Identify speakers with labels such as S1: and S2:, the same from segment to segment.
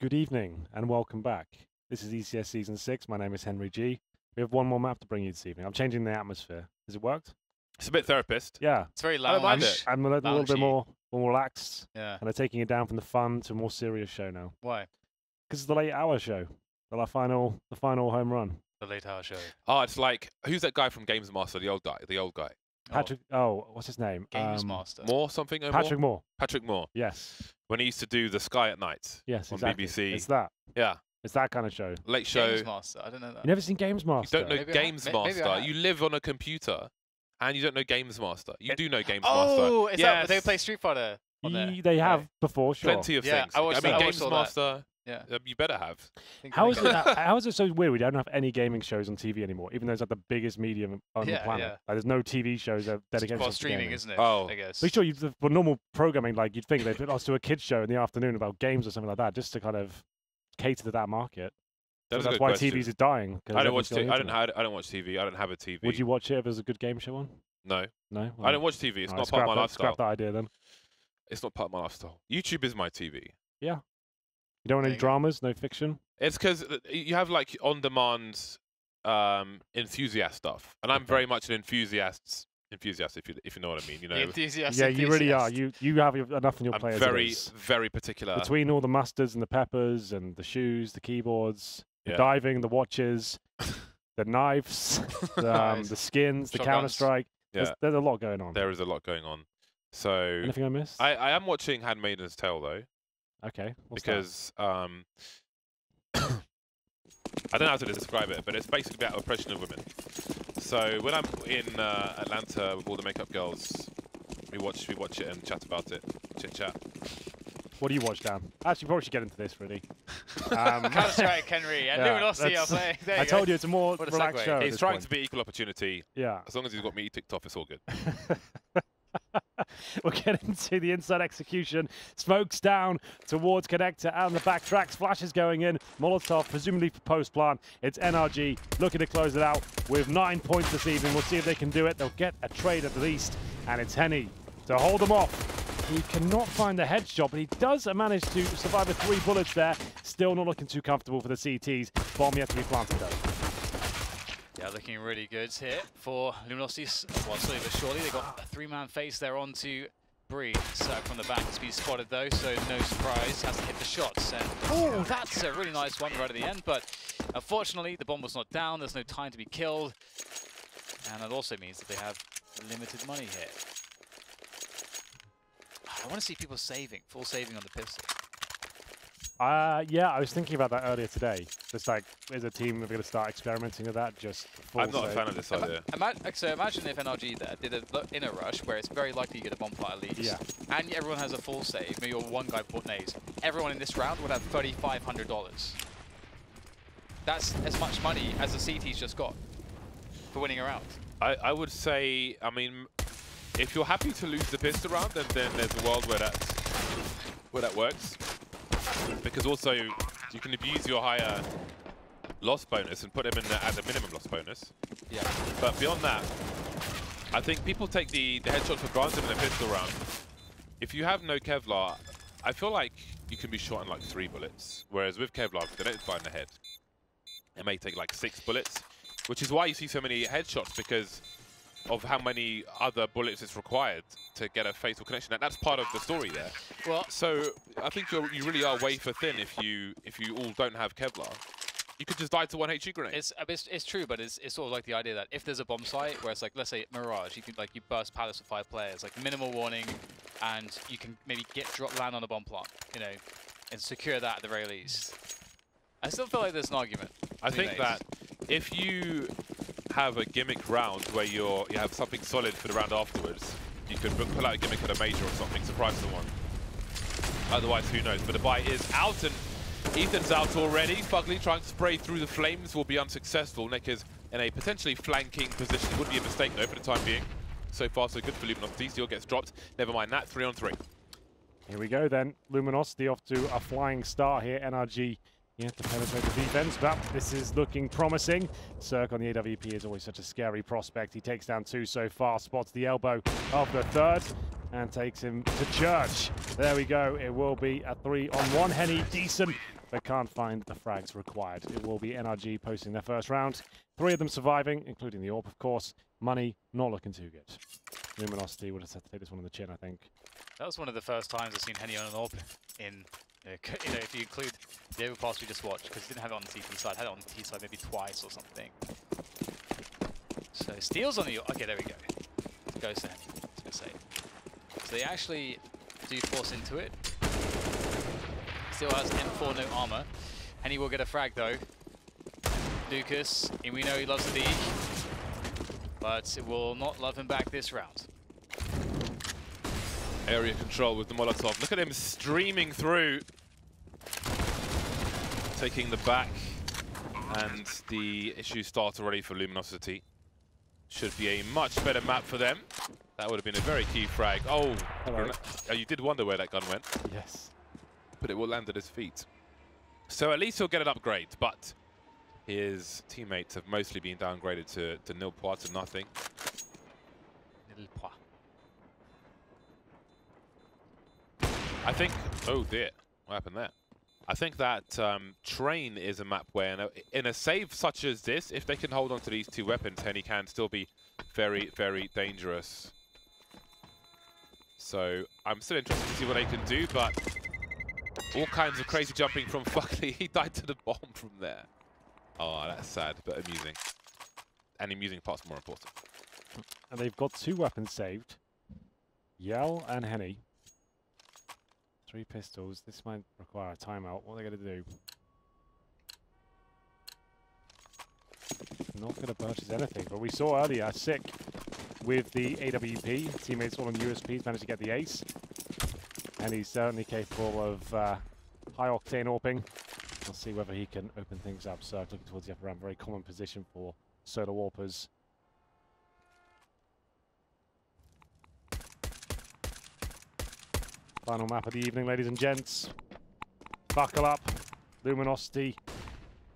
S1: Good evening and welcome back. This is ECS Season 6. My name is NRG. We have one more map to bring you this evening. I'm changing the atmosphere. Has it worked?
S2: It's a bit therapist.
S1: Yeah.
S3: It's very
S2: I don't mind
S3: lounge.
S2: it.
S1: I'm a little bit more relaxed.
S3: Yeah.
S1: And they're taking it down from the fun to a more serious show now.
S3: Why?
S1: Because it's the late hour show. The final home run.
S3: The late hour show.
S2: Oh, it's like, who's that guy from Games Master? The old guy.
S1: Patrick, what's his name?
S3: Games Master.
S2: Moore something?
S1: Patrick Moore.
S2: Patrick Moore.
S1: Yes.
S2: When he used to do The Sky at Night.
S1: Yes,
S2: on
S1: exactly.
S2: BBC.
S1: It's that.
S2: Yeah.
S1: It's that kind of show.
S2: Late show.
S3: Games Master. I don't know that.
S1: You never seen Games Master?
S2: You don't know
S3: Maybe
S2: Games
S3: maybe I
S2: Master.
S3: have.
S2: You live on a computer and you don't know Games Master. You do know Games
S3: Oh,
S2: Master.
S3: is that they play Street Fighter on there?
S1: They have before, sure.
S2: Plenty of
S3: Yeah,
S2: things.
S3: I watched
S2: mean,
S3: that. I
S2: Games
S3: watched all that.
S2: Master,
S3: Yeah.
S2: you better have.
S1: How is it so weird we don't have any gaming shows on TV anymore, even though it's like the biggest medium on the planet?
S3: Yeah.
S1: Like, there's no TV shows that are dedicated
S3: Well,
S1: to
S3: streaming,
S1: gaming.
S3: isn't it?
S2: Oh.
S3: I guess.
S1: But sure, for normal programming, like you'd think they'd put us to a kids show in the afternoon about games or something like that, just to kind of cater to that market.
S2: That
S1: So
S2: is a
S1: that's
S2: good
S1: why
S2: question.
S1: TVs is dying.
S2: I don't watch
S1: TV.
S2: TV. I don't watch TV. I don't have a TV.
S1: Would you watch it if there's a good game show on?
S2: No.
S1: No.
S2: I don't watch TV. It's
S1: Alright,
S2: not part of my lifestyle.
S1: Scrap that idea then.
S2: It's not part of my lifestyle. YouTube is my TV.
S1: You don't want any
S3: There you go.
S1: dramas, no fiction.
S2: It's because you have like on-demand enthusiast stuff, and I'm
S1: Okay.
S2: very much an enthusiast. If you know what I mean, you know.
S3: The enthusiast.
S1: Yeah, you really are. You have enough on your
S2: I'm
S1: plate.
S2: very particular.
S1: Between all the mustards and the peppers and the shoes, the keyboards, the
S2: Yeah.
S1: diving, the watches, the knives,
S3: Nice.
S1: the skins, the
S3: Shotguns.
S1: Counter-Strike.
S2: Yeah.
S1: There's a lot going on.
S2: There is a lot going on. So
S1: Anything I missed?
S2: I am watching Handmaid's Tale though,
S1: Okay. What's
S2: because I don't know how to describe it, but it's basically about oppression of women. So when I'm in Atlanta with all the makeup girls, we watch it and chat about it, chit chat.
S1: that? What do you watch, Dan? Actually, probably should get into this, really.
S3: Counter-Strike, Henry, and Luminosity are playing. There
S1: I
S3: you go.
S1: told you it's a more
S3: What a
S1: relaxed
S3: segue.
S1: show. at
S2: He's
S1: this
S2: trying
S1: point.
S2: to be equal opportunity.
S1: Yeah.
S2: As long as he's got me ticked off, it's all good.
S1: We'll get into the inside execution. Smokes down towards Connector and the backtracks. Flashes going in. Molotov, presumably for post-plant. It's NRG looking to close it out with 9 points this evening. We'll see if they can do it. They'll get a trade at least. And it's Henny to hold them off. He cannot find the headshot, but he does manage to survive with 3 bullets there. Still not looking too comfortable for the CTs. Bomb yet to be planted, though.
S3: Yeah, looking really good here for Luminosity. Well, slowly but surely, they got a 3-man face there onto Bree. Circ from the back has been spotted though, so no surprise. Has to hit the shots. And oh, that's a really nice one right at the end. But unfortunately, the bomb was not down. There's no time to be killed, and that also means that they have limited money here. I want to see people saving, full saving on the pistol.
S1: Yeah, I was thinking about that earlier today. Just like, as a team, we're going to start experimenting with that. Just full
S2: I'm not a
S1: save.
S2: fan of this idea.
S3: So imagine if NRG there did an inner rush where it's very likely you get a bomb plant at least.
S1: Yeah.
S3: And everyone has a full save. Maybe you're one guy bought nays. Everyone in this round would have $3,500. That's as much money as the CT's just got for winning a round.
S2: I would say, I mean, if you're happy to lose the pistol round, then there's a world where that works. Because also, you can abuse your higher loss bonus and put them in at the minimum loss bonus.
S3: Yeah.
S2: But beyond that, I think people take the headshot for granted in a pistol round. If you have no Kevlar, I feel like you can be shot in like 3 bullets. Whereas with Kevlar, if they don't fire in the head, it may take like 6 bullets. Which is why you see so many headshots, because of how many other bullets is required to get a fatal connection. And that's part of the story there.
S3: Well,
S2: So I think you really are wafer thin if you all don't have Kevlar. You could just die to one HE grenade.
S3: it's true, but it's sort of like the idea that if there's a bomb site where it's like, let's say Mirage, you can you burst palace with 5 players, like minimal warning, and you can maybe land on a bomb plant, you know, and secure that at the very least. I still feel like there's an argument.
S2: I
S3: to be
S2: think
S3: made.
S2: that if you have a gimmick round where you have something solid for the round afterwards, you could pull out a gimmick at a major or something, surprise someone. Otherwise, who knows? But the buy is out, and Ethan's out already. Fugly trying to spray through the flames will be unsuccessful. Nick is in a potentially flanking position. It would be a mistake though for the time being. So far, so good for Luminosity. Steel gets dropped. Never mind that. 3 on 3.
S1: Here we go then. Luminosity off to a flying start here. NRG to penetrate the defense, but this is looking promising. Circ on the AWP is always such a scary prospect. He takes down 2 so far, spots the elbow of the 3rd, and takes him to church. There we go. It will be a 3-on-1. Henny, decent but can't find the frags required. It will be NRG posting their first round. 3 of them surviving, including the AWP, of course. Money not looking too good. Luminosity would have had to take this one in the chin, I think.
S3: That was one of the first times I've seen Henny on an AWP in, if you include the overpass we just watched, because he didn't have it on the TP side, had it on the T side maybe twice or something. So steals on the, okay, there we go. Goes to Henny, I was gonna say. So they actually do force into it. Still has M4, no armor. Henny will get a frag though. Lucas, and we know he loves the D, but it will not love him back this round.
S2: Area control with the Molotov. Look at him streaming through. Taking the back. And the issue starts already for Luminosity. Should be a much better map for them. That would have been a very key frag. Oh, you did wonder where that gun went.
S1: Yes.
S2: But it will land at his feet. So at least he'll get an upgrade, but his teammates have mostly been downgraded to nil points and nothing.
S3: Nil point.
S2: I think, oh dear, what happened there? I think that Train is a map where, in a save such as this, if they can hold on to these 2 weapons, Henny can still be very, very dangerous. So I'm still interested to see what they can do, but all kinds of crazy jumping from Fuckley. He died to the bomb from there. Oh, that's sad, but amusing. And amusing part's more important.
S1: And they've got 2 weapons saved. Yell and Henny. 3 pistols. This might require a timeout. What are they going to do? Not going to purchase anything, but we saw earlier, Sick with the AWP. Teammates all on USPs managed to get the ace. And he's certainly capable of high-octane AWPing. We'll see whether he can open things up. So looking towards the upper ramp, very common position for solo AWPers. Final map of the evening, ladies and gents. Buckle up. Luminosity.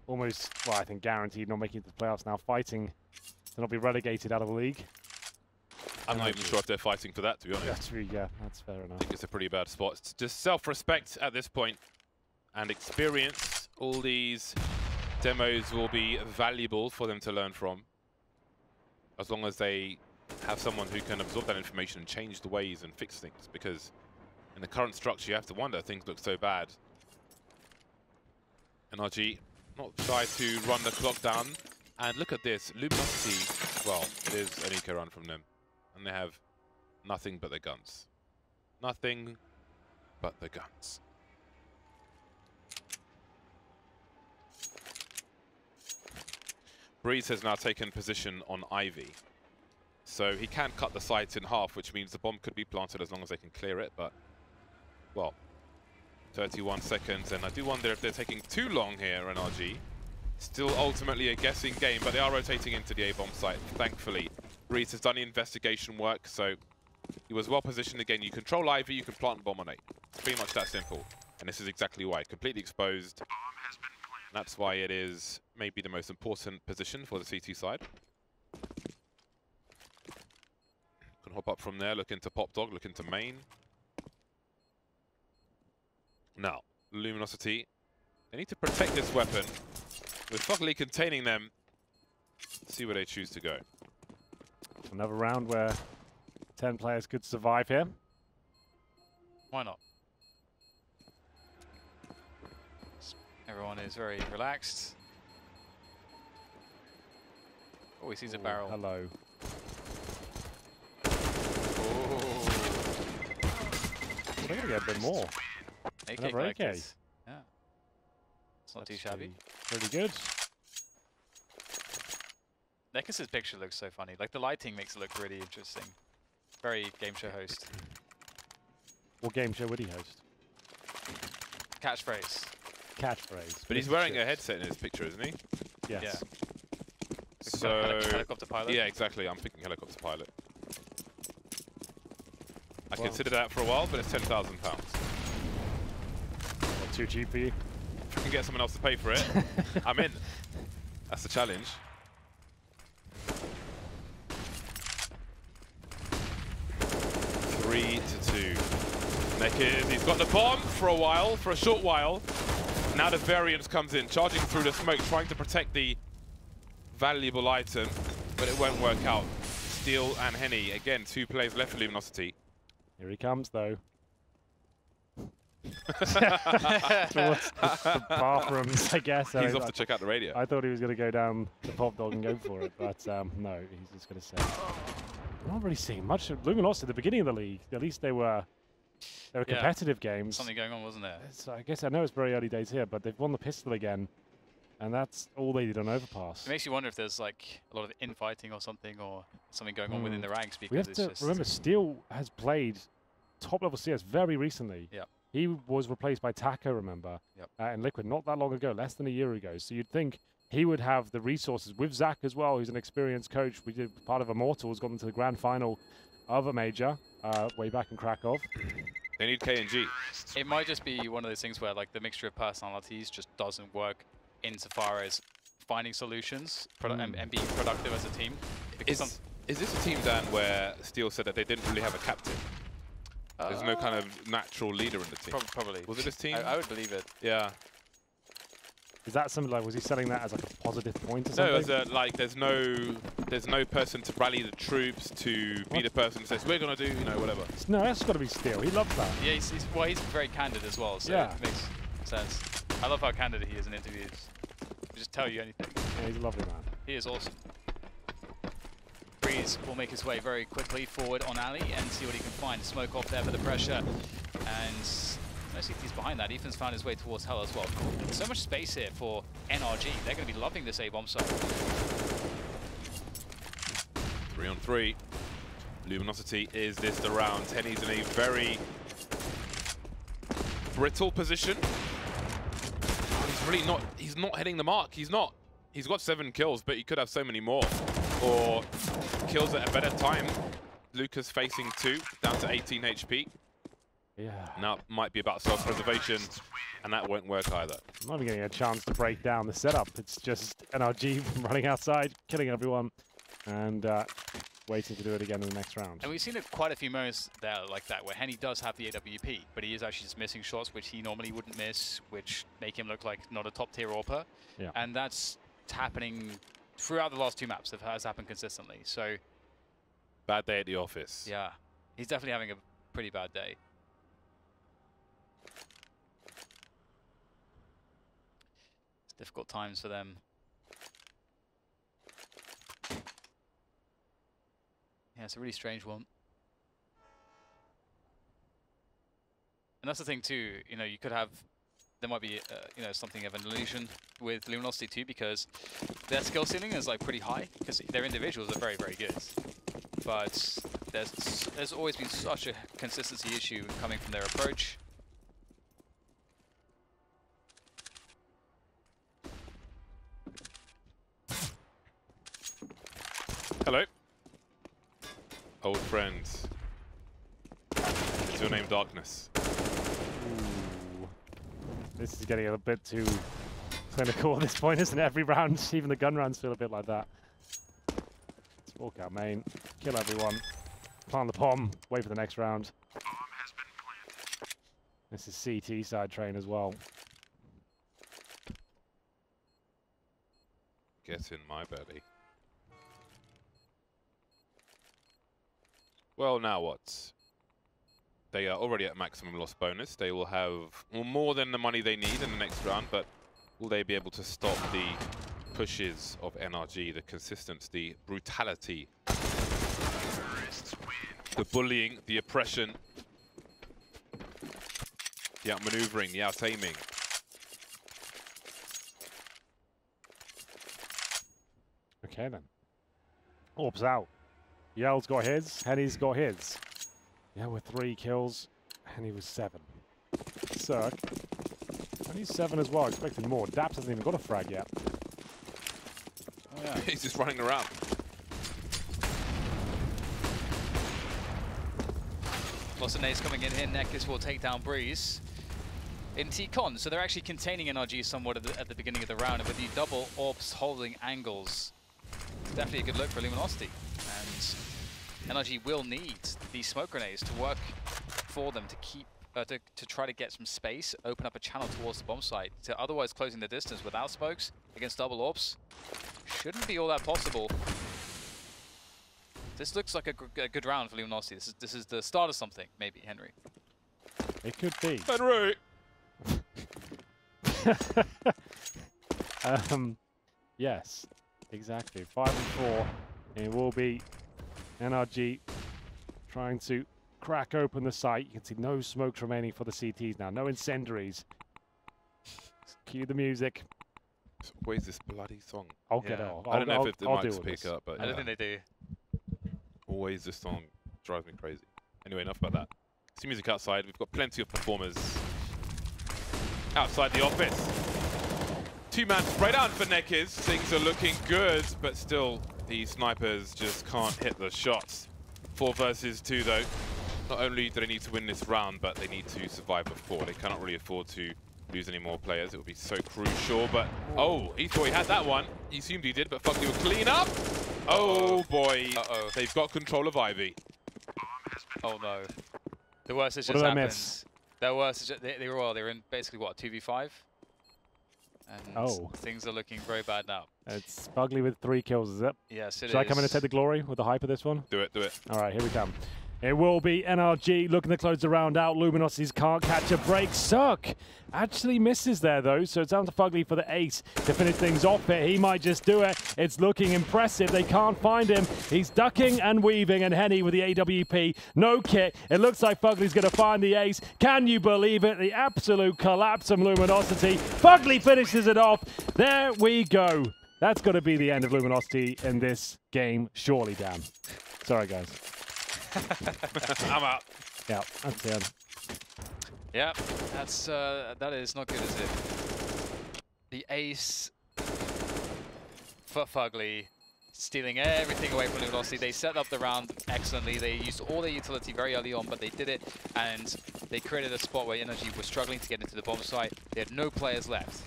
S1: Almost, well, I think guaranteed not making it to the playoffs now. Fighting to not be relegated out of the league.
S2: I'm not even sure if they're fighting for that, to be honest.
S1: That's really, yeah, that's fair enough.
S2: I think it's a pretty bad spot. It's just self-respect at this point and experience. All these demos will be valuable for them to learn from, as long as they have someone who can absorb that information and change the ways and fix things, because in the current structure you have to wonder, things look so bad. NRG not shy to run the clock down, and look at this, Luminosity, well, it is an eco run from them, and they have nothing but the guns. Nothing but the guns. Breeze has now taken position on Ivy. So he can cut the sites in half, which means the bomb could be planted as long as they can clear it, but, well, 31 seconds, and I do wonder if they're taking too long here, NRG. Still ultimately a guessing game, but they are rotating into the A-bomb site, thankfully. Breeze has done the investigation work, so he was well positioned again. You control Ivy, you can plant a bomb on A. It's pretty much that simple, and this is exactly why. Completely exposed. That's why it is maybe the most important position for the CT side. Can hop up from there, look into Pop Dog, look into main. Now, Luminosity, they need to protect this weapon. With Fuckley containing them, see where they choose to go.
S1: Another round where 10 players could survive here.
S3: Why not? Everyone is very relaxed. Oh, he sees a barrel.
S1: Hello.
S3: Oh.
S1: They're going to get a bit more.
S3: AK
S1: Another AK.
S3: Yeah. It's not
S1: That's
S3: too shabby.
S1: Pretty good.
S3: Nekis's picture looks so funny. Like, the lighting makes it look really interesting. Very game show host.
S1: What game show would he host?
S3: Catchphrase.
S1: Catchphrase.
S2: But he's wearing a headset in his picture, isn't he?
S1: Yes.
S3: Yeah.
S2: So,
S3: Helicopter pilot?
S2: yeah, exactly. I'm thinking helicopter pilot. I considered that for a while, but it's £10,000.
S1: Not too cheap for you.
S2: If I can get someone else to pay for it, I'm in. That's the challenge. Three to two. Naked, he's got the bomb for a while, for a short while. Now the variance comes in, charging through the smoke, trying to protect the valuable item, but it won't work out. Steel and Henny, again, 2 players left for Luminosity.
S1: Here he comes, though. Towards the bathrooms, I guess.
S2: He's off to check out the radio.
S1: I thought he was going to go down the pop dog and go for it, but no, he's just going to say. I'm not really seeing much of Luminosity at the beginning of the league. At least they were competitive games.
S3: Something going on, wasn't there?
S1: So I guess I know it's very early days here, but they've won the pistol again, and that's all they did on Overpass.
S3: It makes you wonder if there's like a lot of infighting or something going on within the ranks, because
S1: we have to remember, Steel has played top-level CS very recently.
S3: Yeah.
S1: He was replaced by Taco, remember, in Liquid not that long ago, less than a year ago. So you'd think he would have the resources with Zach as well, who's an experienced coach. We did part of Immortals, got into the grand final of a major way back in Krakow.
S2: They need KNG.
S3: It might just be one of those things where like the mixture of personalities just doesn't work insofar as finding solutions and being productive as a team.
S2: Is this a team, Dan, where Steel said that they didn't really have a captain? There's no kind of natural leader in the team.
S3: Probably.
S2: Was it this team?
S3: I would believe it.
S2: Yeah.
S1: Is that something like, was he selling that as like a positive point or something?
S2: No, as like there's no person to rally the troops, to be the person who says we're gonna do, whatever.
S1: No, that's got to be Steel. He loves that.
S3: Yeah, he's very candid as well, so it makes sense. I love how candid he is in interviews. He'll just tell you anything.
S1: Yeah, he's a lovely man.
S3: He is awesome. Breeze will make his way very quickly forward on Ali and see what he can find. Smoke off there for the pressure, and mostly he's behind that. Ethan's found his way towards Hell as well. So much space here for NRG. They're going to be loving this A-bomb site.
S2: 3-on-3. Luminosity, is this the round? Henny's in a very brittle position. He's not hitting the mark. He's got 7 kills, but he could have so many more. Or kills at a better time. Lucas facing 2, down to 18 HP.
S1: Yeah.
S2: Now might be about self-preservation, and that won't work either.
S1: I'm not even getting a chance to break down the setup. It's just NRG running outside, killing everyone, and waiting to do it again in the next round.
S3: And we've seen quite a few moments there like that, where Henny does have the AWP, but he is actually just missing shots which he normally wouldn't miss, which make him look like not a top-tier AWPer.
S1: Yeah.
S3: And that's happening throughout the last 2 maps. It has happened consistently. So
S2: Bad day at the office.
S3: yeah, he's definitely having a pretty bad day. It's difficult times for them. Yeah, it's a really strange one. And that's the thing too, you could have, there might be, something of an illusion with Luminosity too, because their skill ceiling is like pretty high, because their individuals are very, very good. But there's always been such a consistency issue coming from their approach.
S2: Hello. Old friends. Is your name Darkness?
S1: Ooh. This is getting a bit too clinical at this point, isn't it? Every round, even the gun rounds feel a bit like that. Let's walk out main, kill everyone, plant the bomb, wait for the next round. This is CT side train as well.
S2: Get in my belly. Well, now what? They are already at maximum loss bonus. They will have more than the money they need in the next round, but will they be able to stop the pushes of NRG, the consistency, the brutality, the bullying, the oppression, the outmaneuvering, the out-aiming?
S1: Okay then. Orbs out. Yell's got his, Henny's got his. Yeah, with 3 kills, Henny was 7. Cirque. Henny's 7 as well, expecting more. Daps hasn't even got a frag yet.
S3: Oh yeah.
S2: He's just running around.
S3: Lots of nades coming in here. Necklace will take down Breeze in T-Con. So they're actually containing NRG somewhat at the beginning of the round. And with the double orbs holding angles, it's definitely a good look for Luminosity. And NRG will need these smoke grenades to work for them to keep to try to get some space, open up a channel towards the bomb site. To otherwise closing the distance without smokes against double orbs shouldn't be all that possible. This looks like a good round for Luminosity. This is the start of something, maybe, Henry.
S1: It could be.
S2: Henry!
S1: Yes, exactly. 5-4. It will be NRG trying to crack open the site. You can see no smokes remaining for the CTs now. No incendiaries. Cue the music.
S2: Where's this bloody song?
S1: I'll get it off.
S2: I don't know if the
S1: I'll
S2: mics pick up, but
S3: I don't think they do.
S2: always this song drives me crazy. Anyway, enough about that. See music outside. We've got plenty of performers outside the office. Two-man spray down for Nekiz. Things are looking good, but still the snipers just can't hit the shots. 4 versus 2 though. Not only do they need to win this round, but they need to survive the 4. They cannot really afford to lose any more players. It would be so crucial, but oh, he thought he had that one. He assumed he did, but fuck, you will clean up. Oh boy, they've got control of Ivy.
S3: Oh no. The worst has just happened. The worst is just, they were in basically what, 2v5? And things are looking very bad now.
S1: It's Fugly with 3 kills, is it?
S3: Yes, it is.
S1: Should I come in and take the glory with the hype of this one?
S2: Do it, do it.
S1: All right, here we come. It will be NRG looking to close the round out. Luminosities can't catch a break. Suck actually misses there, though, so it's down to Fugly for the ace to finish things off here. He might just do it. It's looking impressive. They can't find him. He's ducking and weaving, and Henny with the AWP. No kit. It looks like Fugly's going to find the ace. Can you believe it? The absolute collapse from Luminosity. Fugly finishes it off. There we go. That's got to be the end of Luminosity in this game, surely, Dan. Sorry, guys.
S2: I'm out.
S1: Yeah, that's the end.
S3: Yeah, that is not good, is it? The ace for Fugly, stealing everything away from Luminosity. They set up the round excellently. They used all their utility very early on, but they did it, and they created a spot where NRG was struggling to get into the bomb site. They had no players left.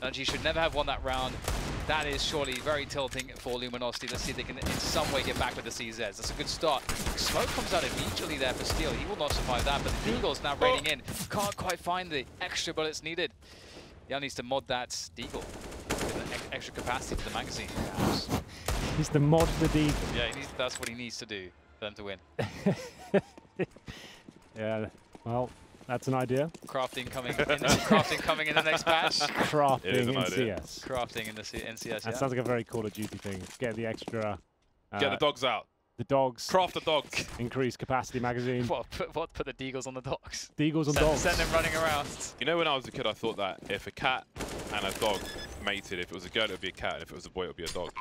S3: NRG should never have won that round. That is surely very tilting for Luminosity. Let's see if they can in some way get back with the CZs. That's a good start. Smoke comes out immediately there for Steel. He will not survive that, but the Deagle's now raiding in. Can't quite find the extra bullets needed. Yeah, needs to mod that Deagle with an extra capacity for the magazine.
S1: He's the mod the Deagle.
S3: Yeah, that's what he needs to do for them to win.
S1: Yeah, well, that's an idea.
S3: Crafting coming in the next patch.
S1: Crafting in CS.
S3: Crafting in the NCS,
S1: That sounds like a very Call of Duty thing. Get the extra...
S2: Get the dogs out.
S1: The dogs.
S2: Craft the dogs.
S1: Increase capacity magazine.
S3: Put the Deagles on the dogs.
S1: Deagles on dogs.
S3: Send them running around.
S2: You know, when I was a kid, I thought that if a cat and a dog mated, if it was a girl, it would be a cat, and if it was a boy, it would be a dog.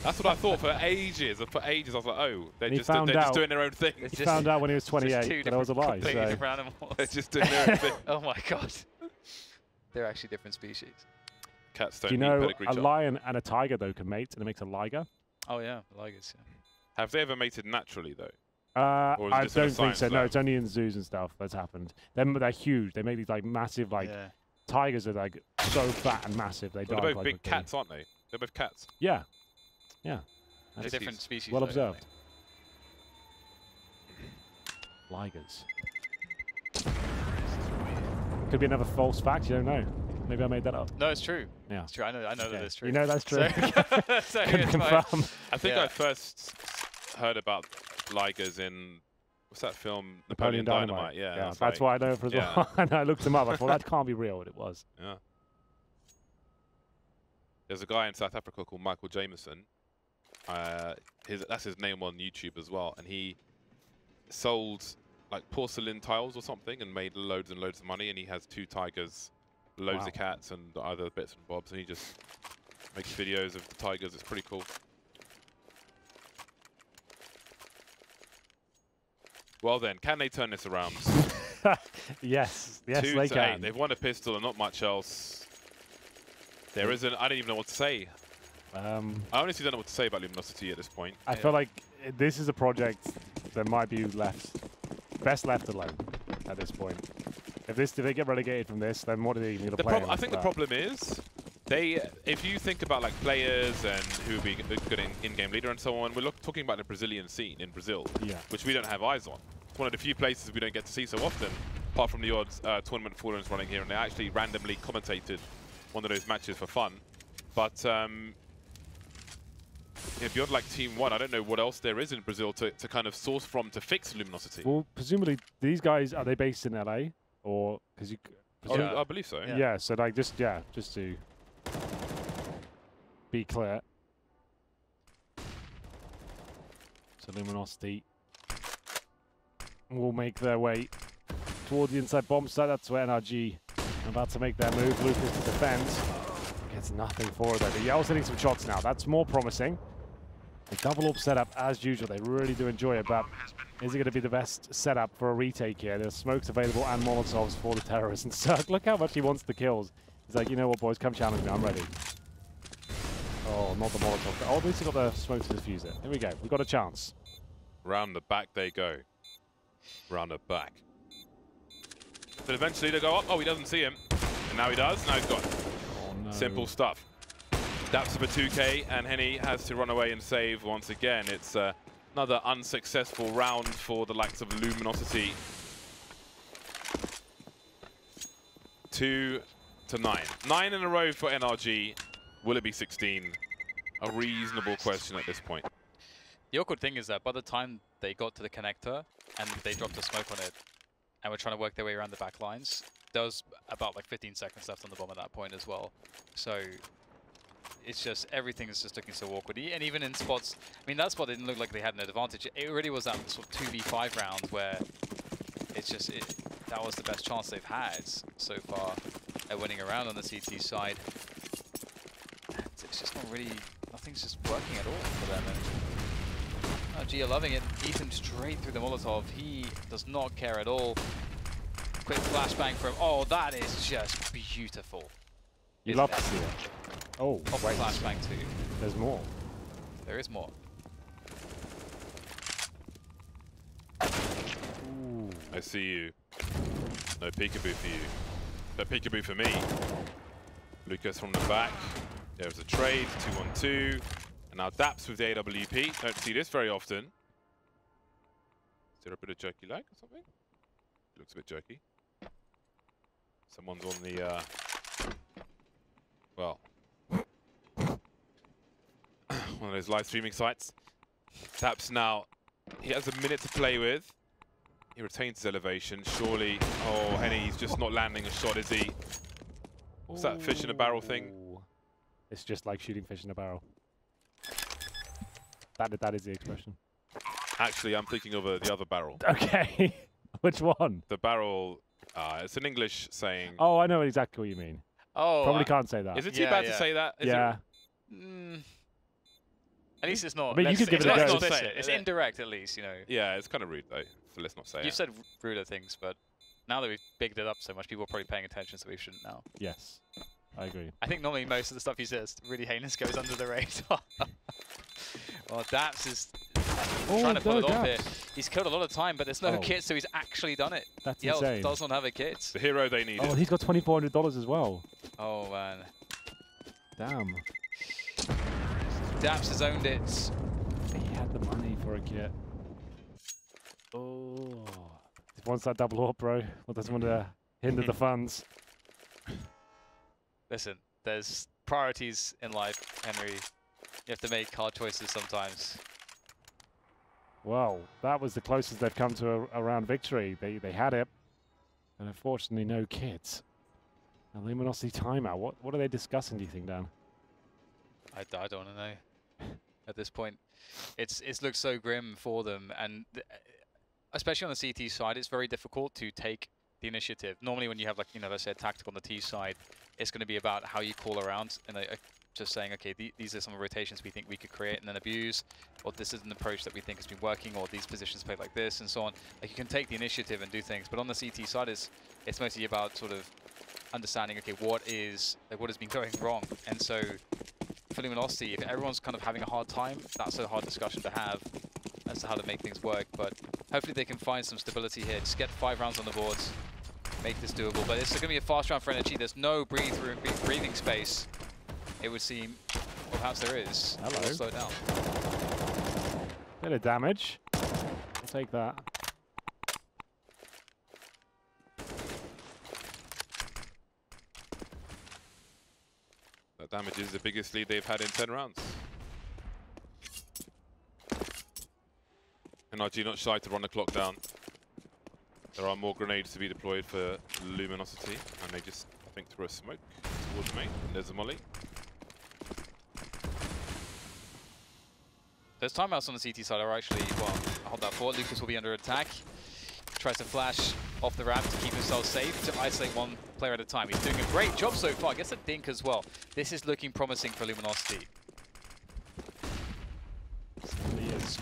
S2: That's what I thought for ages. For ages, I was like, oh, they're just doing their own thing.
S1: He found out when he was 28 that I was a lie.
S3: Completely different animals.
S2: They're just doing their own thing.
S3: Oh my god. They're actually different species.
S2: Cats don't
S1: Do you know
S2: pedigree
S1: a
S2: job.
S1: lion and a tiger, though, can mate, and it makes a liger?
S3: Oh yeah, ligers, yeah.
S2: Have they ever mated naturally, though?
S1: I don't think so.
S2: Lab?
S1: No, it's only in zoos and stuff that's happened. They're huge. They make these like massive, like tigers are like so fat and massive. They
S2: They're
S1: dive
S2: both
S1: like
S2: big cats, aren't they? They're both cats.
S1: Yeah, yeah.
S3: They're different species.
S1: Well
S3: though,
S1: observed. Ligers. Could be another false fact. You don't know. Maybe I made that up.
S3: No, it's true.
S1: Yeah,
S3: it's true. I know that it's true.
S1: You know that's true.
S3: So
S1: Couldn't confirm.
S2: I think I first heard about ligers in what's that film?
S1: Napoleon Dynamite.
S2: Yeah,
S1: that's why I know it as well. And I looked him up. I thought that can't be real, but it was.
S2: Yeah. There's a guy in South Africa called Michael Jameson. That's his name on YouTube as well, and he sold like porcelain tiles or something and made loads and loads of money. And he has 2 tigers, loads of cats, and other bits and bobs. And he just makes videos of the tigers. It's pretty cool. Well then, can they turn this around?
S1: Yes,
S2: 2
S1: they
S2: to
S1: can.
S2: 8. They've won a pistol and not much else. There isn't. I don't even know what to say. I honestly don't know what to say about Luminosity at this point.
S1: I feel like this is a project that might be best left alone at this point. If they get relegated from this, then what are they even going to play?
S2: I think the problem is If you think about like players and who would be a good in-game leader and so on, we're talking about the Brazilian scene in Brazil, which we don't have eyes on. It's one of the few places we don't get to see so often, apart from the odd tournament forums running here, and they actually randomly commentated one of those matches for fun. But beyond like Team 1, I don't know what else there is in Brazil to kind of source from to fix Luminosity.
S1: Well, presumably these guys, are they based in LA? Or, because you...
S2: I believe so.
S1: Yeah, so like just to be clear. So Luminosity will make their way toward the inside bomb site. That's where NRG are about to make their move. Lucas to defend. Gets nothing for it though. But Yell's hitting some shots now. That's more promising. The double AWP setup as usual. They really do enjoy it, but is it going to be the best setup for a retake here? There's smokes available and Molotovs for the terrorists. And Cirque, look how much he wants the kills. He's like, you know what, boys, come challenge me. I'm ready. Oh, not the Molotov. Oh, at least he got the smoke to defuse it. Here we go. We've got a chance.
S2: Round the back they go. Round the back. But eventually they go up. Oh, he doesn't see him. And now he does. Now he's got it.
S1: Oh, no.
S2: Simple stuff. Daps for 2K, and Henny has to run away and save once again. It's another unsuccessful round for the likes of Luminosity. 2 to 9. 9 in a row for NRG. Will it be 16? A reasonable question at this point.
S3: The awkward thing is that by the time they got to the connector and they dropped a smoke on it and were trying to work their way around the back lines, there was about like 15 seconds left on the bomb at that point as well. So it's just, everything is just looking so awkward. And even in spots, I mean, that spot didn't look like they had an advantage. It really was that sort of 2v5 round where it's just, that was the best chance they've had so far at winning a round on the CT side. And it's just not really, nothing's just working at all for them. And NRG are loving it. Ethan straight through the Molotov. He does not care at all. Quick flashbang from, oh, that is just beautiful.
S1: You love to see it. Oh, wait.
S3: Flashbang too.
S1: There's more.
S3: There is more.
S1: Ooh.
S2: I see you. No peekaboo for you. No peekaboo for me. Lucas from the back. There's a trade, 2-on-2. And now Daps with the AWP. Don't see this very often. Is there a bit of jerky lag or something? Looks a bit jerky. Someone's on the, well, one of those live streaming sites. Daps now, he has a minute to play with. He retains his elevation, surely. Oh, Henny's just not landing a shot, is he? What's that fish in a barrel thing?
S1: It's just like shooting fish in a barrel. That is the expression.
S2: Actually, I'm thinking of the other barrel.
S1: Okay. Which one?
S2: The barrel, it's an English saying.
S1: Oh, I know exactly what you mean.
S3: Oh,
S1: probably can't say that.
S2: Is it too bad to say that? Is
S1: yeah.
S3: At least it's not.
S1: I mean, you could give it a go.
S3: It's indirect, at least, you know.
S2: Yeah, it's kind of rude though. So let's not say it.
S3: You've said ruder things, but now that we've bigged it up so much, people are probably paying attention, so we shouldn't now. Yes,
S1: I agree.
S3: I think normally most of the stuff he says really heinous goes under the radar. Well, Daps is trying to pull it off here. He's killed a lot of time, but there's no kit, so he's actually done it.
S1: That's
S3: Yell
S1: insane.
S3: does not have a kit.
S2: The hero they needed.
S1: Oh, he's got $2,400 as well.
S3: Oh, man.
S1: Damn.
S3: Daps has owned it.
S1: He had the money for a kit. Oh. He wants that double AWP, bro. Well, doesn't want to hinder the funds.
S3: Listen, there's priorities in life, Henry. You have to make hard choices sometimes.
S1: Well, that was the closest they've come to a round victory. They had it, and unfortunately no kits. Now, Luminosity timeout. What are they discussing, do you think, Dan?
S3: I don't want to know. At this point, it looks so grim for them, and especially on the CT side, it's very difficult to take the initiative. Normally, when you have, like, you know, let's say a tactic on the T side, it's going to be about how you call around and just saying, okay, these are some rotations we think we could create and then abuse, or this is an approach that we think has been working, or these positions played like this, and so on. Like, you can take the initiative and do things, but on the CT side, it's mostly about sort of understanding, okay, what has been going wrong, and so for Luminosity, if everyone's kind of having a hard time, that's a hard discussion to have as to how to make things work, but hopefully they can find some stability here. Just get 5 rounds on the boards, make this doable, but it's going to be a fast round for NRG. There's no breathing space it would seem, or perhaps there is.
S1: Hello.
S3: We'll slow it down.
S1: Bit of damage. I'll take that.
S2: That damage is the biggest lead they've had in 10 rounds. NRG not shy to run the clock down. There are more grenades to be deployed for Luminosity, and they just, I think, throw a smoke towards me. There's a molly.
S3: Those timeouts on the CT side are actually, well, I'll hold that for. Lucas will be under attack. Tries to flash off the ramp to keep himself safe, to isolate one player at a time. He's doing a great job so far. Gets a dink as well. This is looking promising for Luminosity.
S1: Certainly is.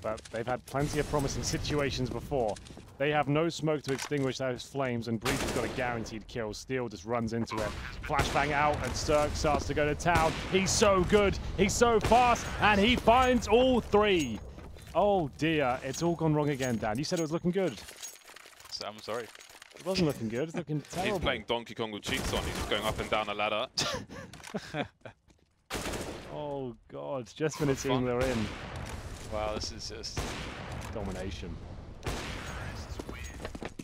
S1: But they've had plenty of promising situations before. They have no smoke to extinguish those flames, and Breach has got a guaranteed kill. Steel just runs into it. Flashbang out, and Cirque starts to go to town. He's so good, he's so fast, and he finds all three. Oh dear, it's all gone wrong again, Dan. You said it was looking good.
S3: So I'm sorry.
S1: It wasn't looking good, it's looking terrible.
S2: He's playing Donkey Kong with cheats on. He's just going up and down the ladder.
S1: Oh god, just when it seemed they were in.
S3: Wow, this is just
S1: domination.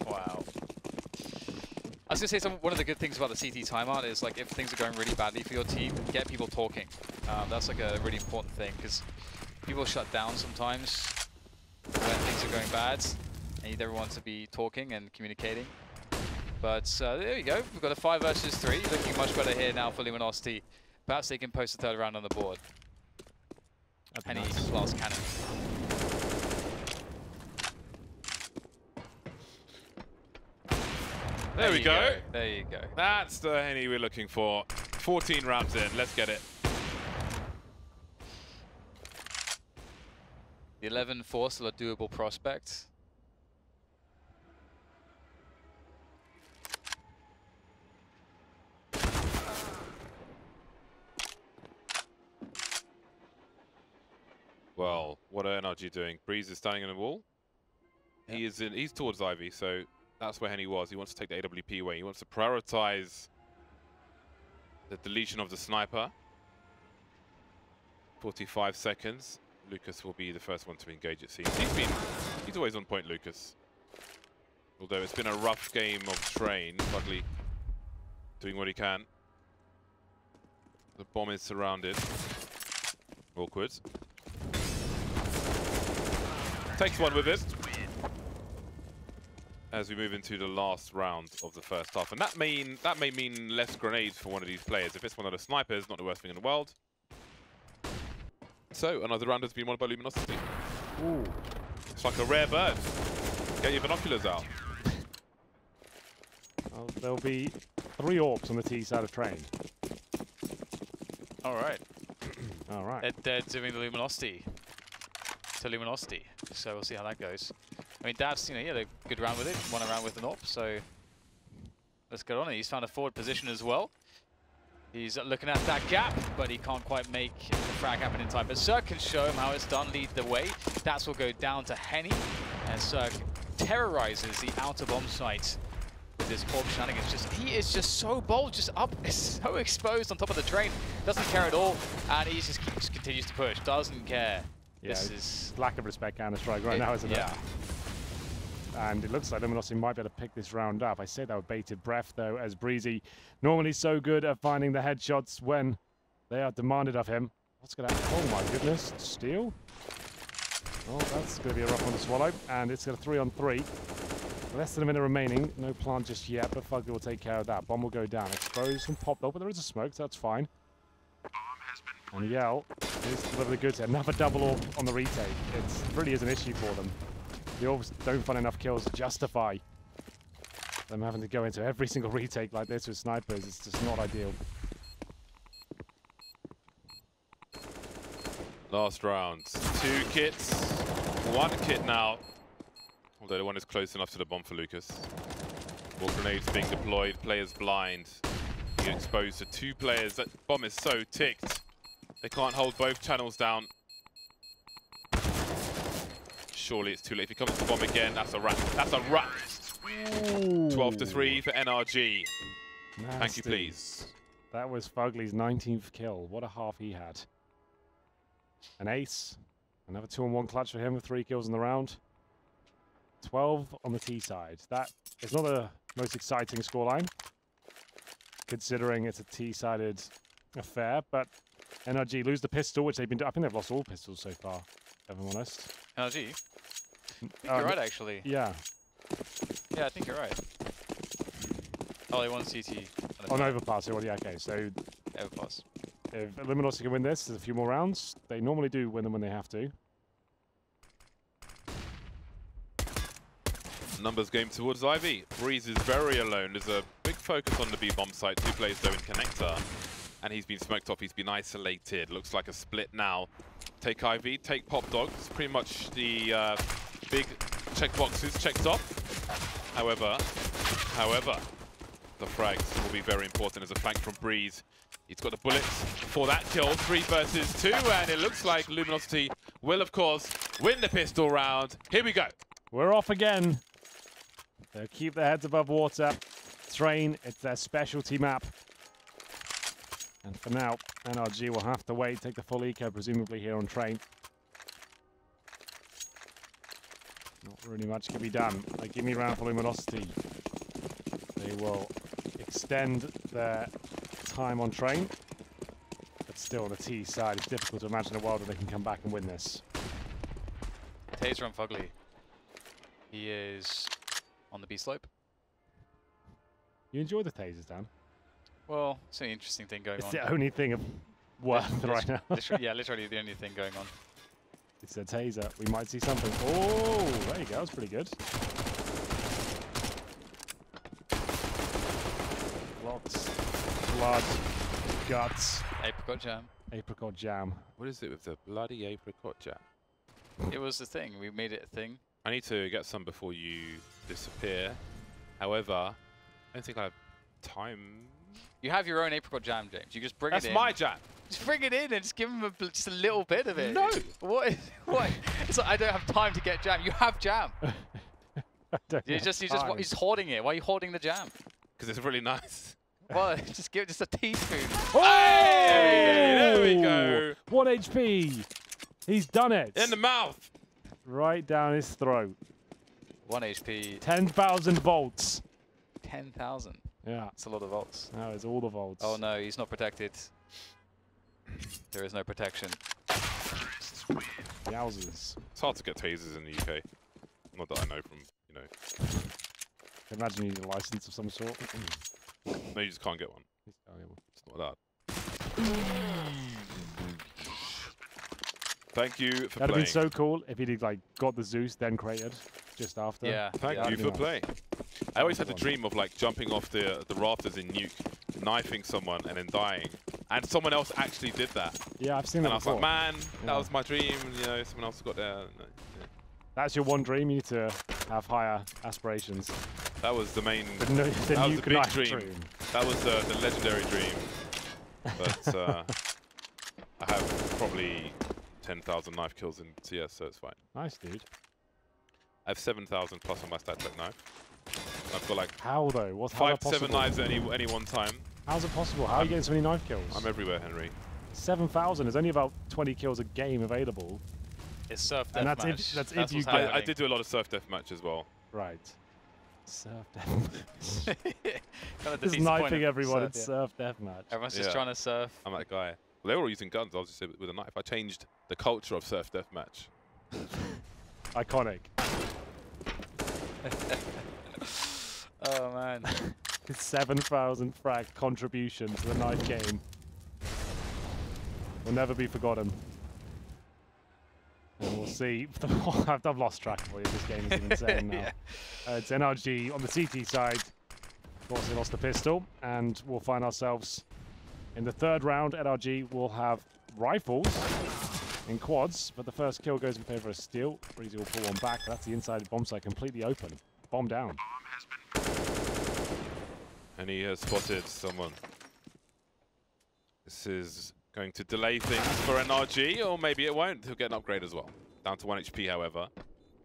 S3: Wow. I was going to say, one of the good things about the CT timeout is, like, if things are going really badly for your team, get people talking. That's, like, a really important thing, because people shut down sometimes when things are going bad. They need everyone to be talking and communicating. But there you go. We've got a 5 versus 3. Looking much better here now for Luminosity. Perhaps they can post the third round on the board. Any glass cannon.
S2: There we go.
S3: There you go.
S2: That's the Henny we're looking for. 14 rounds in. Let's get it.
S3: The 11-4 still a doable prospect.
S2: Well, what are NRG doing? Breeze is standing in the wall. Yep. He's towards Ivy, so that's where Henny was. He wants to take the AWP away. He wants to prioritize the deletion of the sniper. 45 seconds. Lucas will be the first one to engage, it seems. He's always on point, Lucas. Although it's been a rough game of Train. Bugley doing what he can. The bomb is surrounded. Awkward. Takes one with it. As we move into the last round of the first half. And that may mean less grenades for one of these players. If it's one of the snipers, not the worst thing in the world. So, another round has been won by Luminosity.
S1: Ooh.
S2: It's like a rare bird. Get your binoculars out.
S1: Well, there'll be 3 AWPs on the T side of Train.
S3: All right.
S1: All right.
S3: They're doing the Luminosity to Luminosity. So we'll see how that goes. I mean, Dav's, you know, he had a good round with it. Won a round with an AWP, so let's get on it. He's found a forward position as well. He's looking at that gap, but he can't quite make the frag happen in time. But Cirque can show him how it's done, lead the way. That will go down to Henny, and Cirque terrorizes the outer bomb site with his AWP shenanigans. He is just so bold, just up, so exposed on top of the Train. Doesn't care at all, and he just continues to push. Doesn't care.
S1: Yeah,
S3: this is
S1: lack of respect Counter-Strike right now, isn't it?
S3: Yeah.
S1: And it looks like Luminosity might be able to pick this round up. I say that with bated breath, though, as Breezy, normally so good at finding the headshots when they are demanded of him. What's going to happen? Oh, my goodness. Steal? Oh, that's going to be a rough one to swallow. And it's got a 3-on-3. Less than a minute remaining. No plant just yet, but Fugly will take care of that. Bomb will go down. Exposed and popped up, but there is a smoke, so that's fine. And Yell is delivering the goods. Another double AWP on the retake. It really is an issue for them. The AWPs don't find enough kills to justify them having to go into every single retake like this with snipers. It's just not ideal.
S2: Last round. 2 kits. 1 kit now. Although the one is close enough to the bomb for Lucas. More grenades being deployed. Players blind. Being exposed to 2 players. That bomb is so ticked. They can't hold both channels down. Surely it's too late. If he comes to the bomb again, that's a wrap. That's a wrap. 12-3 for NRG.
S1: Nasty.
S2: Thank you, please.
S1: That was Fugly's 19th kill. What a half he had. An ace. Another 2-on-1 clutch for him with 3 kills in the round. 12 on the T side. That is not the most exciting scoreline, considering it's a T-sided affair, but NRG lose the pistol, which they've been doing. I think they've lost all pistols so far, if I'm honest.
S3: NRG? I think you're right, actually.
S1: Yeah.
S3: Yeah, I think you're right. Oh, they won CT.
S1: On overpass, yeah, okay, so
S3: Overpass.
S1: if Luminosity can win this, there's a few more rounds. They normally do win them when they have to.
S2: Numbers game towards Ivy. Breeze is very alone. There's a big focus on the B bomb site. 2 players though in connector. And he's been smoked off. He's been isolated. Looks like a split now. Take Ivy, take Pop Dog. It's pretty much the big checkboxes checked off. However, the frags will be very important as a flank from Breeze. He's got the bullets for that kill. 3 versus 2. And it looks like Luminosity will, of course, win the pistol round. Here we go.
S1: We're off again. They'll keep their heads above water. Train, it's their specialty map. And for now, NRG will have to wait, take the full eco, presumably here on Train. Not really much can be done. Like, give me round for Luminosity. They will extend their time on Train. But still on the T side, it's difficult to imagine a world where they can come back and win this.
S3: Taser on Fugly. He is on the B slope.
S1: You enjoy the tasers, Dan?
S3: Well, it's an interesting thing going on.
S1: It's the only thing of worth right now.
S3: Yeah, literally the only thing going on.
S1: It's a taser. We might see something. Oh, there you go. That's pretty good. Lots, blood, guts.
S3: Apricot jam.
S1: Apricot jam.
S2: What is it with the bloody apricot jam?
S3: It was the thing. We made it a thing.
S2: I need to get some before you disappear. However, I don't think I have time.
S3: You have your own apricot jam, James. You just bring it in.
S2: That's my jam.
S3: Just bring it in and just give him just a little bit of it.
S2: No.
S3: What? It's like, I don't have time to get jam. You have jam. You're just hoarding it. Why are you hoarding the jam?
S2: Because it's really nice.
S3: Well, just give it just a teaspoon.
S1: Oh!
S2: Hey, there we go.
S1: 1 HP. He's done it.
S2: In the mouth.
S1: Right down his throat.
S3: 1 HP.
S1: 10,000 volts.
S3: 10,000.
S1: Yeah.
S3: That's a lot of volts.
S1: That is all the volts.
S3: Oh no, he's not protected. There is no protection.
S1: Yowzers.
S2: It's hard to get tasers in the UK. Not that I know from, you know.
S1: Imagine you need a license of some sort.
S2: No, you just can't get one. It's not that. Thank you for
S1: That'd
S2: playing.
S1: have been so cool if he'd like got the Zeus, then created just after.
S3: Yeah.
S2: Thank you for playing. I always had the dream of like jumping off the rafters in Nuke, knifing someone and then dying. And someone else actually did that.
S1: Yeah, I've seen that
S2: And I was
S1: before.
S2: like, man, that was my dream. You know, someone else got there. Yeah.
S1: That's your one dream. You need to have higher aspirations.
S2: That was the main.
S1: The
S2: that was the big
S1: knife
S2: dream. That was the legendary dream. But I have probably 10,000 knife kills in CS, so it's fine.
S1: Nice, dude.
S2: I have 7,000 plus on my stat tech knife. I've got like
S1: how though? What's
S2: 5 to 7 knives at any one time.
S1: How's it possible? How are you getting so many knife kills?
S2: I'm everywhere, Henry.
S1: 7,000. There's only about 20 kills a game available.
S3: It's surf
S1: And
S3: deathmatch.
S1: that's if you get.
S2: I did do a lot of surf deathmatch as well.
S1: Right. Surf deathmatch.
S3: Kind of
S1: Just knifing everyone at surf deathmatch.
S3: Everyone's just trying to surf.
S2: I'm that guy. Well, they were all using guns. I was just with a knife. I changed the culture of surf deathmatch.
S1: Iconic.
S3: Oh man.
S1: His 7,000 frag contribution to the knife game will never be forgotten. And we'll see. I've lost track of what this game is insane now.
S3: Yeah.
S1: It's NRG on the CT side. Of course, they lost the pistol, and we'll find ourselves in the third round. NRG will have rifles in quads, but the first kill goes in favor of Steel. Breezy will pull one back. That's the inside bomb site completely open. Bomb down.
S2: And he has spotted someone. This is going to delay things for NRG, or maybe it won't. He'll get an upgrade as well. Down to 1 HP, however.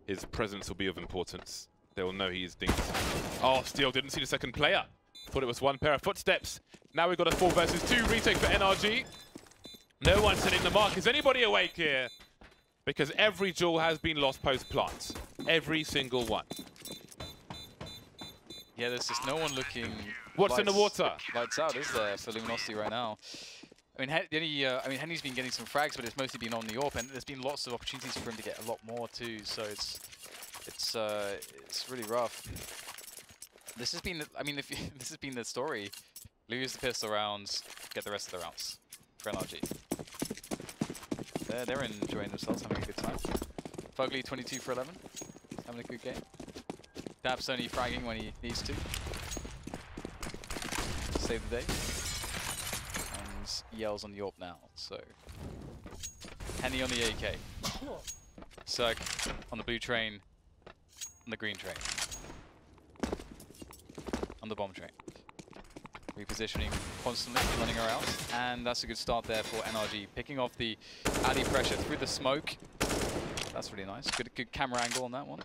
S2: His presence will be of importance. They will know he is dinked. Oh, Steel didn't see the second player. Thought it was one pair of footsteps. Now we've got a 4 versus 2 retake for NRG. No one's hitting the mark. Is anybody awake here? Because every duel has been lost post-plant. Every single one.
S3: Yeah, there's just no one looking.
S2: What's in the water?
S3: Lights out, is there, for Luminosity right now? I mean, Henny's been getting some frags, but it's mostly been on the AWP, and there's been lots of opportunities for him to get a lot more too. So it's really rough. This has been, I mean, this has been the story. Lose the pistol rounds, get the rest of the rounds for NRG. They're enjoying themselves, having a good time. Fugly 22 for 11, having a good game. Dab's only fragging when he needs to. Save the day. And Yell's on the AWP now, so. Henny on the AK. Cirque on the blue train, on the green train. On the bomb train. Repositioning constantly, running around, and that's a good start there for NRG. Picking off the alley pressure through the smoke. That's really nice. Good camera angle on that one.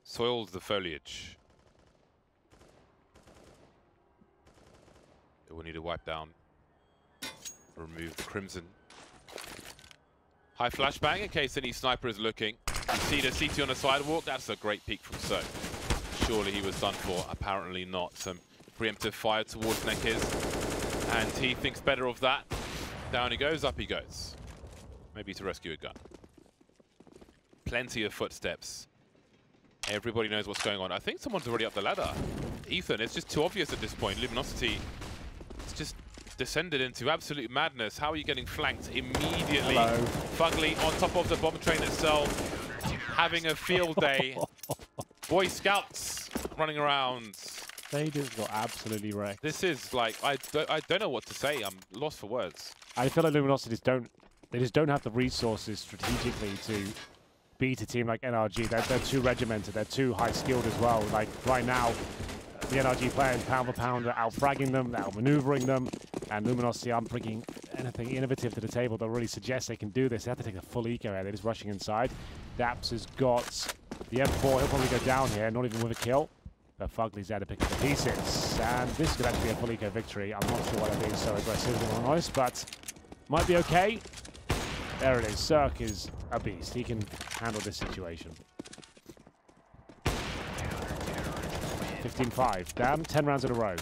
S2: Soils the foliage. It will need to wipe down. Remove the crimson. High flashbang in case any sniper is looking. You see the CT on the sidewalk. That's a great peek from So. Surely he was done for. Apparently not. Some preemptive fire towards Nekis. And he thinks better of that. Down he goes, up he goes. Maybe to rescue a gun. Plenty of footsteps. Everybody knows what's going on. I think someone's already up the ladder. Ethan, it's just too obvious at this point. Luminosity, it's just descended into absolute madness. How are you getting flanked immediately?
S1: Hello.
S2: Fugly on top of the bomb train itself, having a field day. Boy Scouts running around.
S1: They just got absolutely wrecked.
S2: This is like, I don't know what to say. I'm lost for words.
S1: I feel like Luminosity just don't have the resources strategically to beat a team like NRG. They're too regimented. They're too high skilled as well. Like right now, the NRG players pound for pound are out-fragging them, they're out-maneuvering them, and Luminosity aren't bringing anything innovative to the table that really suggests they can do this. They have to take a full eco here. They're just rushing inside. Daps has got the M4. He'll probably go down here, not even with a kill. But Fugly's there to pick up the pieces. And this could actually be a full eco victory. I'm not sure why they're being so aggressive, if I'm honest, but might be okay. There it is. Cirque is a beast. He can handle this situation. 15-5. Damn, 10 rounds in a row.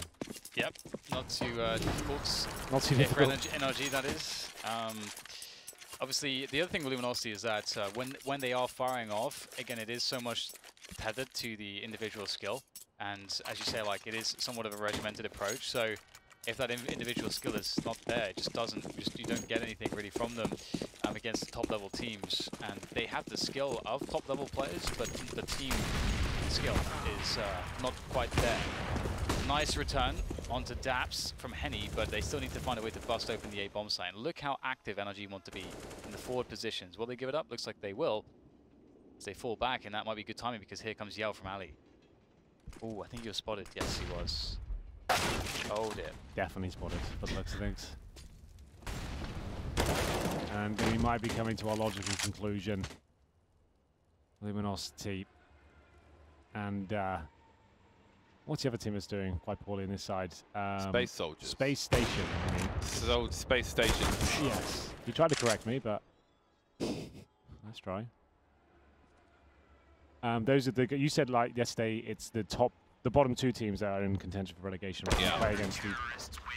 S3: Yep, not too difficult.
S1: Not too difficult.
S3: For NRG, that is. Obviously, the other thing with Luminosity is that when they are firing off, again, it is so much tethered to the individual skill. And as you say, like, it is somewhat of a regimented approach. So if that individual skill is not there, it just doesn't, you don't get anything really from them against top-level teams. And they have the skill of top-level players, but the team skill is not quite there. Nice return onto Daps from Henny, but they still need to find a way to bust open the A-bomb site. And look how active NRG want to be in the forward positions. Will they give it up? Looks like they will. As they fall back, and that might be good timing because here comes Yell from Ali. Oh, I think he was spotted. Yes, he was. Oh dear.
S1: Definitely spotted, but looks of things. And we might be coming to our logical conclusion. Luminosity. And what's the other team that's doing quite poorly on this side?
S2: Space Soldiers.
S1: Space Station, I mean.
S2: So, Space Station.
S1: Yes. You tried to correct me, but let's try. Those are the. You said like yesterday, it's the bottom two teams that are in contention for relegation. Right?
S2: Yeah.
S1: Play against the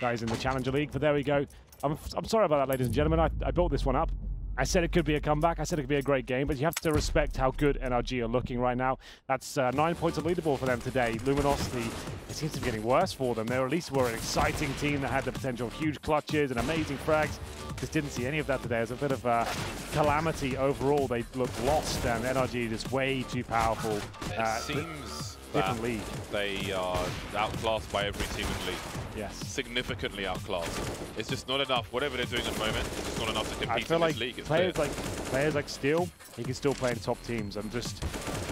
S1: guys in the Challenger League. But there we go. I'm sorry about that, ladies and gentlemen. I built this one up. I said it could be a comeback. I said it could be a great game, but you have to respect how good NRG are looking right now. That's 9 points of leaderboard for them today. Luminosity, it seems to be getting worse for them. They at least were an exciting team that had the potential of huge clutches and amazing frags. Just didn't see any of that today. It was a bit of a calamity overall. They looked lost, and NRG is way too powerful.
S2: It seems
S1: different league.
S2: They are outclassed by every team in the league.
S1: Yes.
S2: Significantly outclassed. It's just not enough. Whatever they're doing at the moment, it's just not enough to compete in
S1: like
S2: this league.
S1: Players like Steel, he can still play in top teams. I'm just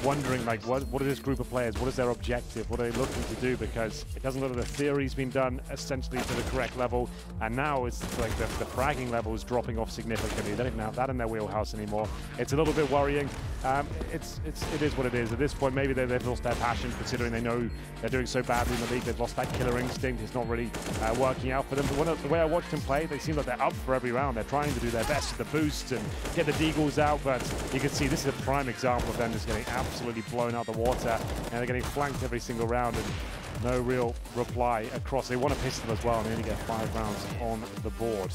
S1: wondering, like, what is this group of players? What is their objective? What are they looking to do? Because it doesn't look like the theory's been done essentially to the correct level, and now it's like the fragging level is dropping off significantly. They don't even have that in their wheelhouse anymore. It's a little bit worrying. It is what it is. At this point, maybe they've lost their passion, considering they know they're doing so badly in the league. They've lost that killer instinct. It's not really working out for them. But the way I watched them play, they seem like they're up for every round. They're trying to do their best with the boosts and get the deagles out, but you can see this is a prime example of them just getting absolutely blown out the water, and they're getting flanked every single round and no real reply across. They want a pistol as well, and they only get 5 rounds on the board.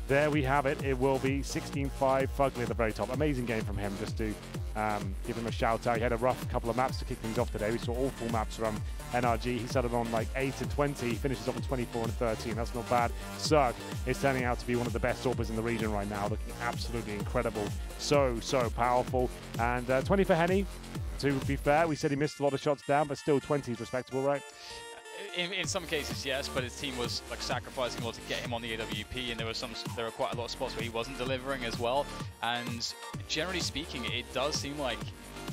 S1: There we have it. It will be 16-5. Fugly at the very top. Amazing game from him. Just to give him a shout out. He had a rough couple of maps to kick things off today. We saw all 4 maps from NRG. He started on like 8 and 20. He finishes off on 24 and 13. That's not bad. Zerg is turning out to be one of the best AWPers in the region right now. Looking absolutely incredible. So powerful. And 20 for Henny. To be fair, we said he missed a lot of shots down, but still 20 is respectable, right?
S3: In some cases, yes, but his team was like sacrificing a lot to get him on the AWP, and there were quite a lot of spots where he wasn't delivering as well. And generally speaking, it does seem like,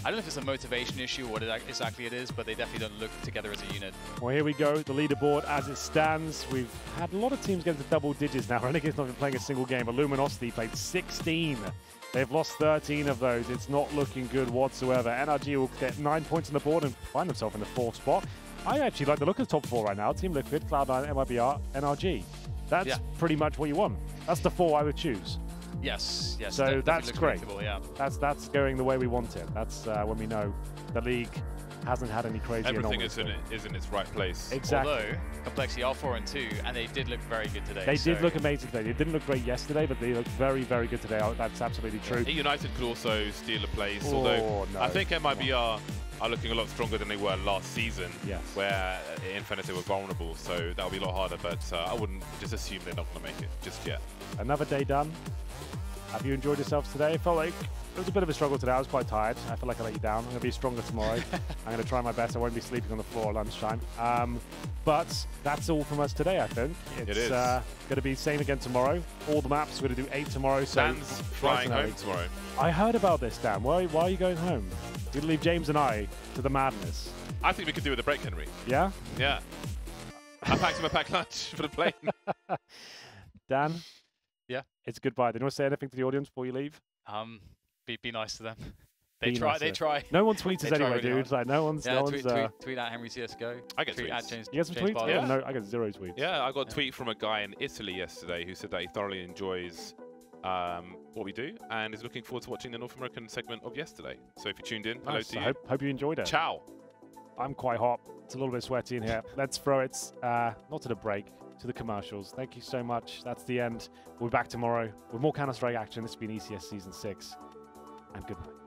S3: I don't know if it's a motivation issue or what exactly it is, but they definitely don't look together as a unit.
S1: Well, here we go, the leaderboard as it stands. We've had a lot of teams get into double digits now. Renegade's not been playing a single game, but Luminosity played 16. They've lost 13 of those. It's not looking good whatsoever. NRG will get 9 points on the board and find themselves in the 4th spot. I actually like the look of the top 4 right now. Team Liquid, Cloud9, MIBR, NRG. That's pretty much what you want. That's the 4 I would choose.
S3: Yes.
S1: So that's great.
S3: Yeah.
S1: That's going the way we want it. That's when we know the league hasn't had any crazy
S2: everything is in its right place.
S1: Exactly.
S3: Although Complexity are 4 and 2, and they did look very good today.
S1: They did look amazing today. They didn't look great yesterday, but they looked very, very good today. That's absolutely true.
S2: United could also steal a place, although
S1: no.
S2: I think MIBR are looking a lot stronger than they were last season, where Infinity were vulnerable, so that'll be a lot harder, but I wouldn't just assume they're not going to make it just yet.
S1: Another day done. Have you enjoyed yourselves today? I felt like it was a bit of a struggle today. I was quite tired. I feel like I let you down. I'm going to be stronger tomorrow. I'm going to try my best. I won't be sleeping on the floor at lunchtime. But that's all from us today, I think.
S2: It is.
S1: Going to be same again tomorrow. All the maps. We're going to do 8 tomorrow. So
S2: Dan's flying home tomorrow.
S1: I heard about this, Dan. Why are you going home? You're going to leave James and I to the madness.
S2: I think we could do with a break, Henry.
S1: Yeah?
S2: Yeah. I packed him a packed lunch for the plane.
S1: Dan?
S3: Yeah?
S1: It's goodbye. Do you want to say anything to the audience before you leave?
S3: Be nice to them. They try.
S1: No one tweets us anyway,
S3: really
S1: dude. Like, no one's...
S3: tweet at Henry CSGO.
S2: I get
S3: tweet
S2: tweets.
S3: at James.
S1: You get some tweets?
S3: Yeah.
S1: No, I got 0 tweets.
S2: Yeah, I got a tweet from a guy in Italy yesterday who said that he thoroughly enjoys what we do and is looking forward to watching the North American segment of yesterday. So if you tuned in, hello to you.
S1: Hope you enjoyed it.
S2: Ciao.
S1: I'm quite hot. It's a little bit sweaty in here. Let's throw it, not to the break, to the commercials. Thank you so much. That's the end. We'll be back tomorrow with more Counter-Strike action. This has been ECS Season 6. And goodbye.